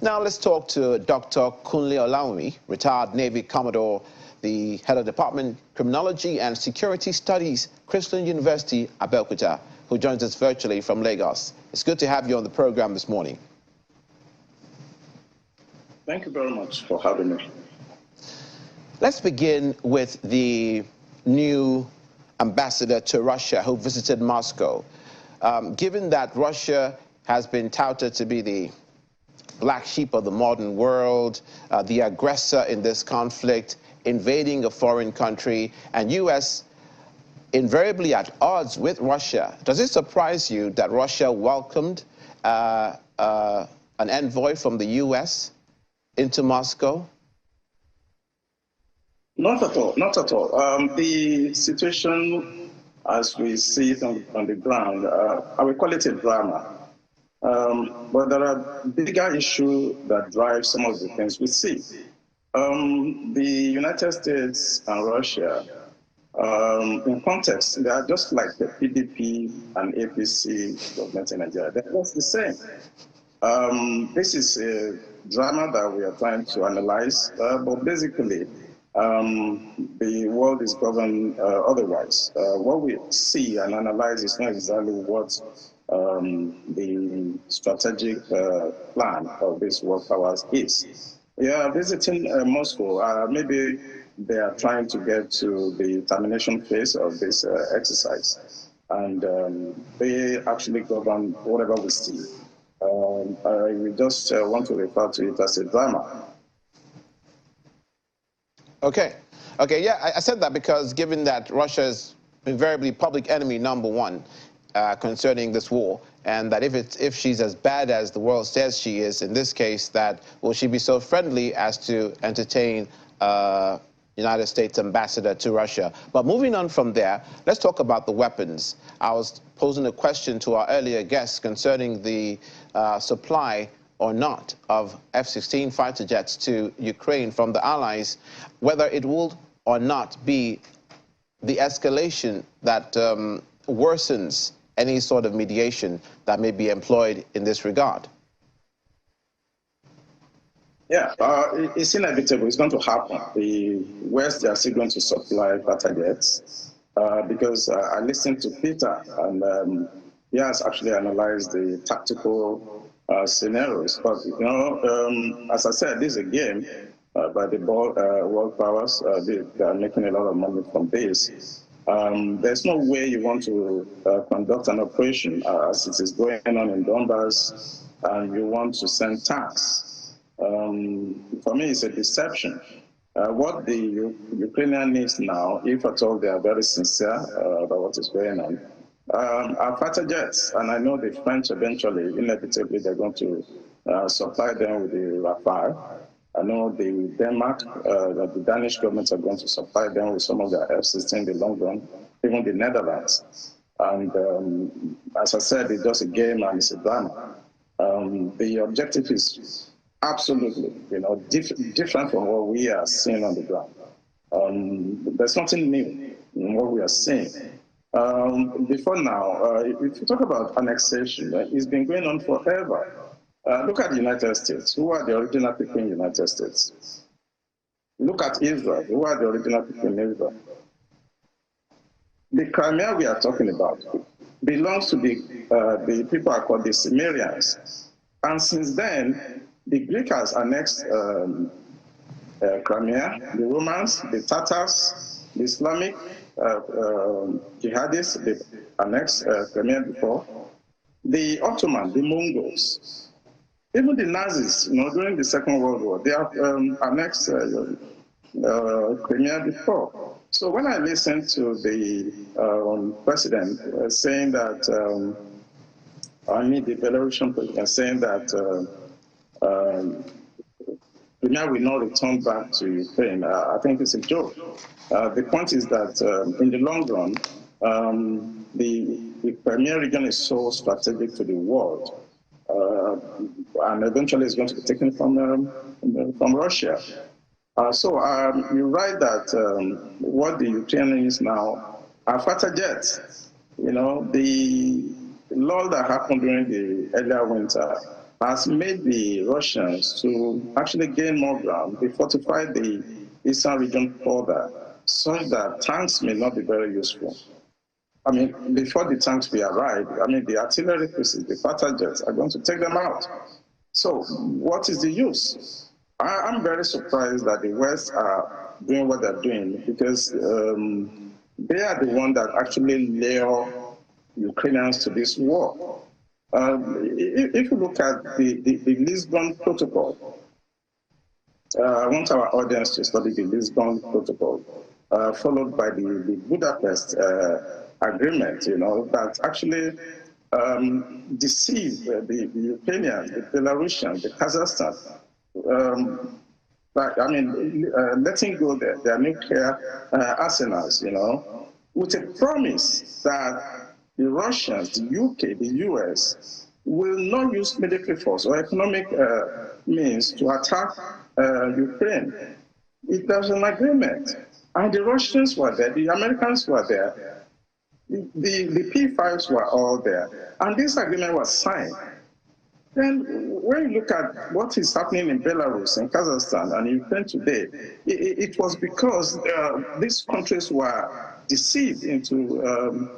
Now let's talk to Dr. Kunle Olawunmi, retired Navy Commodore, the head of Department Criminology and Security Studies, Christian University, Abeokuta, who joins us virtually from Lagos. It's good to have you on the program this morning. Thank you very much for having me. Let's begin with the new ambassador to Russia who visited Moscow. Given that Russia has been touted to be the black sheep of the modern world, the aggressor in this conflict, invading a foreign country, and U.S. invariably at odds with Russia, does it surprise you that Russia welcomed an envoy from the U.S. into Moscow? Not at all, not at all. The situation as we see it on the ground, I will call it a drama. But there are bigger issues that drive some of the things we see. The United States and Russia, in context, they are just like the PDP and APC government in Nigeria. They're just the same. This is a drama that we are trying to analyze, but basically, the world is governed otherwise. What we see and analyze is not exactly what the strategic plan of these world powers is. Yeah, visiting Moscow, maybe they are trying to get to the termination phase of this exercise, and they actually govern whatever we see. We just want to refer to it as a drama. Okay, yeah, I said that because given that Russia is invariably public enemy #1 concerning this war, and that if she's as bad as the world says she is, in this case, that will she be so friendly as to entertain United States ambassador to Russia? But moving on from there, let's talk about the weapons. I was posing a question to our earlier guests concerning the supply or not of F-16 fighter jets to Ukraine from the Allies, whether it will or not be the escalation that worsens any sort of mediation that may be employed in this regard. Yeah, it's inevitable. It's going to happen. The West, they are still going to supply fighter jets because I listened to Peter, and he has actually analyzed the tactical scenarios. But, you know, as I said, this is a game by the world powers. They are making a lot of money from this. There's no way you want to conduct an operation as it is going on in Donbass, and you want to send tanks. For me, it's a deception. What the Ukrainian needs now, if at all they are very sincere about what is going on, are fighter jets. And I know the French eventually, inevitably, they're going to supply them with the Rafale. I know the Denmark, the Danish governments are going to supply them with some of their F-16 in the long run, even the Netherlands. And as I said, it's just a game and it's a drama. The objective is absolutely, you know, different from what we are seeing on the ground. There's nothing new in what we are seeing. Before now, if you talk about annexation, it's been going on forever. Look at the United States. Who are the original people in the United States? Look at Israel. Who are the original people in Israel? The Crimea we are talking about belongs to the people are called the Cimmerians. And since then, the Greeks has annexed Crimea, the Romans, the Tatars, the Islamic jihadists, they annexed Crimea before. The Ottoman, the Mongols, even the Nazis, you know, during the Second World War, they have annexed Crimea before. So when I listened to the president saying that, the Belarusian president saying that Crimea will not return back to Ukraine, I think it's a joke. The point is that in the long run, the Crimea region is so strategic to the world, and eventually it's going to be taken from Russia. So you're right that what the Ukrainians now are fighter jets. You know, the lull that happened during the earlier winter has made the Russians to actually gain more ground. They fortified the eastern region further, such that tanks may not be very useful. I mean, before the tanks will arrive, I mean, the artillery pieces, the fighter jets are going to take them out. So what is the use? I'm very surprised that the West are doing what they're doing, because they are the ones that actually lure Ukrainians to this war. If you look at the Lisbon Protocol, I want our audience to study the Lisbon Protocol, followed by the Budapest Agreement, that actually deceived the Ukrainians, the Belarusians, the Kazakhstan, letting go their nuclear arsenals, with a promise that the Russians, the UK, the US will not use military force or economic means to attack Ukraine. It was an agreement. And the Russians were there, the Americans were there, the P5s were all there. And this agreement was signed. Then when you look at what is happening in Belarus and Kazakhstan and Ukraine today, it was because these countries were deceived into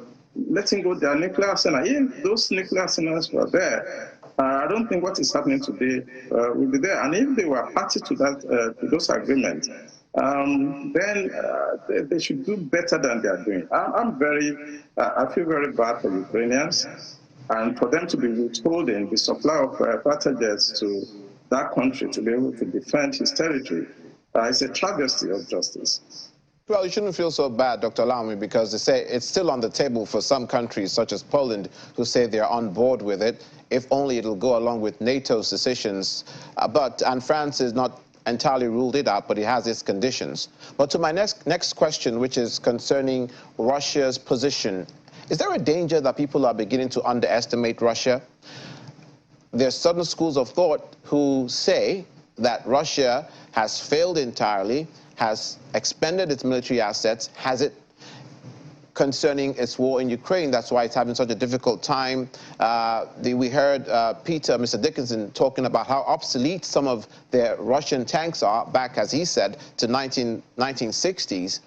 letting go their nuclear arsenal. If those nuclear arsenals were there, I don't think what is happening today will be there. And if they were party to that, to those agreements, then they should do better than they are doing. I feel very bad for Ukrainians, and for them to be withholding the supply of fighter jets to that country to be able to defend his territory. It's a travesty of justice. Well, you shouldn't feel so bad, Dr. Olawunmi, because they say it's still on the table for some countries, such as Poland, who say they're on board with it, if only it'll go along with NATO's decisions. And France is not entirely ruled it out, but it has its conditions. But to my next question, which is concerning Russia's position, is there a danger that people are beginning to underestimate Russia? There's certain schools of thought who say that Russia has failed entirely, has expended its military assets, has it concerning its war in Ukraine. That's why it's having such a difficult time. We heard Mr. Dickinson, talking about how obsolete some of their Russian tanks are, back, as he said, to 1960s.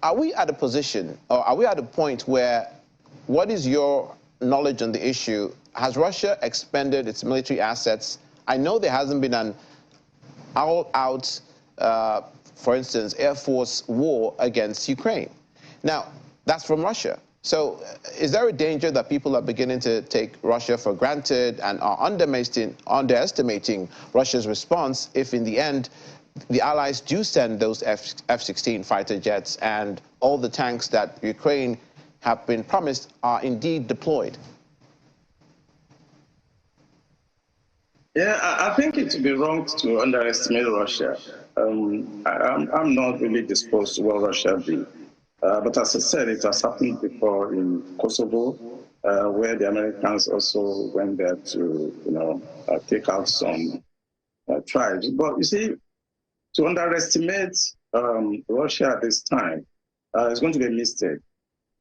Are we at a position, or are we at a point where, what is your knowledge on the issue? Has Russia expended its military assets? I know there hasn't been an all-out, for instance, Air Force war against Ukraine. Now, that's from Russia. So is there a danger that people are beginning to take Russia for granted and are underestimating Russia's response if, in the end, the Allies do send those F-16 fighter jets and all the tanks that Ukraine have been promised are indeed deployed? Yeah, I think it would be wrong to underestimate Russia. I'm not really disposed to what Russia did. But as I said, it has happened before in Kosovo, where the Americans also went there to, take out some tribes. But you see, to underestimate Russia at this time is going to be a mistake.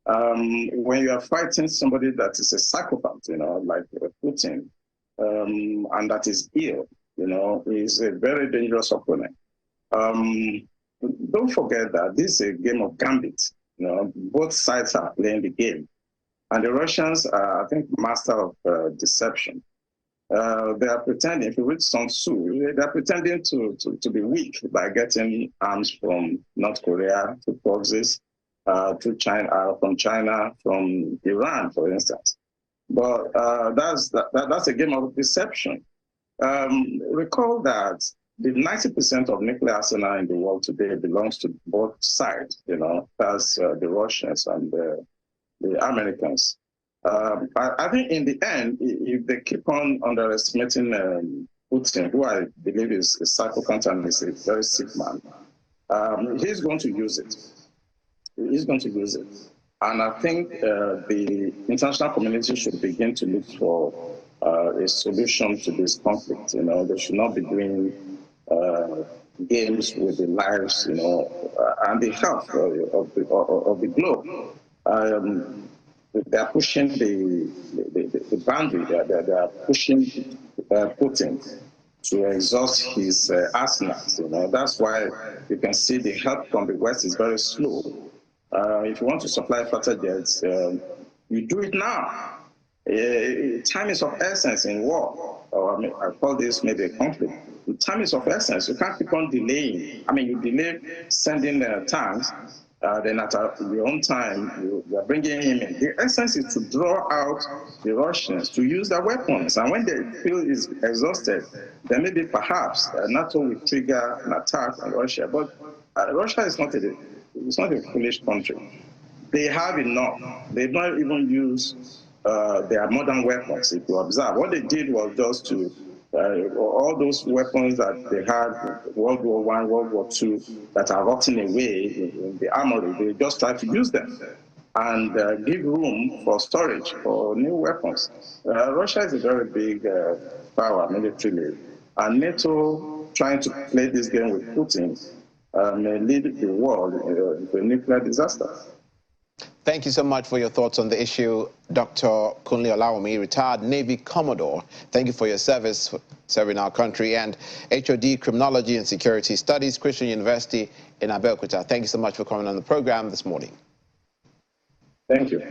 When you are fighting somebody that is a psychopath, like Putin, and that is ill, is a very dangerous opponent. Don't forget that this is a game of gambit. Both sides are playing the game. And the Russians are, I think, master of deception. They are pretending, if you read Sun Tzu, they are pretending to be weak by getting arms from North Korea, to proxies, to China, from Iran, for instance. But that's a game of deception. Recall that the 90% of nuclear arsenal in the world today belongs to both sides, that's the Russians and the Americans. I think in the end, if they keep on underestimating Putin, who I believe is a psychopath and is a very sick man, he's going to use it. He's going to use it. And I think the international community should begin to look for a solution to this conflict. They should not be doing games with the lives, and the health of the globe. They are pushing the boundary. They are pushing Putin to exhaust his arsenals. That's why you can see the help from the West is very slow. If you want to supply fighter jets, you do it now. Time is of essence in war, or I call this maybe a conflict. Time is of essence. You can't keep on delaying. You delay sending tanks, then at your own time, you are bringing him in. The essence is to draw out the Russians to use their weapons. And when they feel is exhausted, then maybe perhaps NATO will trigger an attack on Russia. But Russia is not a foolish country. They have enough. They don't even use their modern weapons. If you observe, what they did was just to all those weapons that they had World War I, World War II that are rotting away in the armory. They just try to use them and give room for storage for new weapons. Russia is a very big power militarily, and NATO trying to play this game with Putin may lead the world into a nuclear disaster. Thank you so much for your thoughts on the issue, Dr. Kunle Olawunmi, retired Navy Commodore. Thank you for your service, serving our country, and HOD Criminology and Security Studies, Christian University in Abeokuta. Thank you so much for coming on the program this morning. Thank you.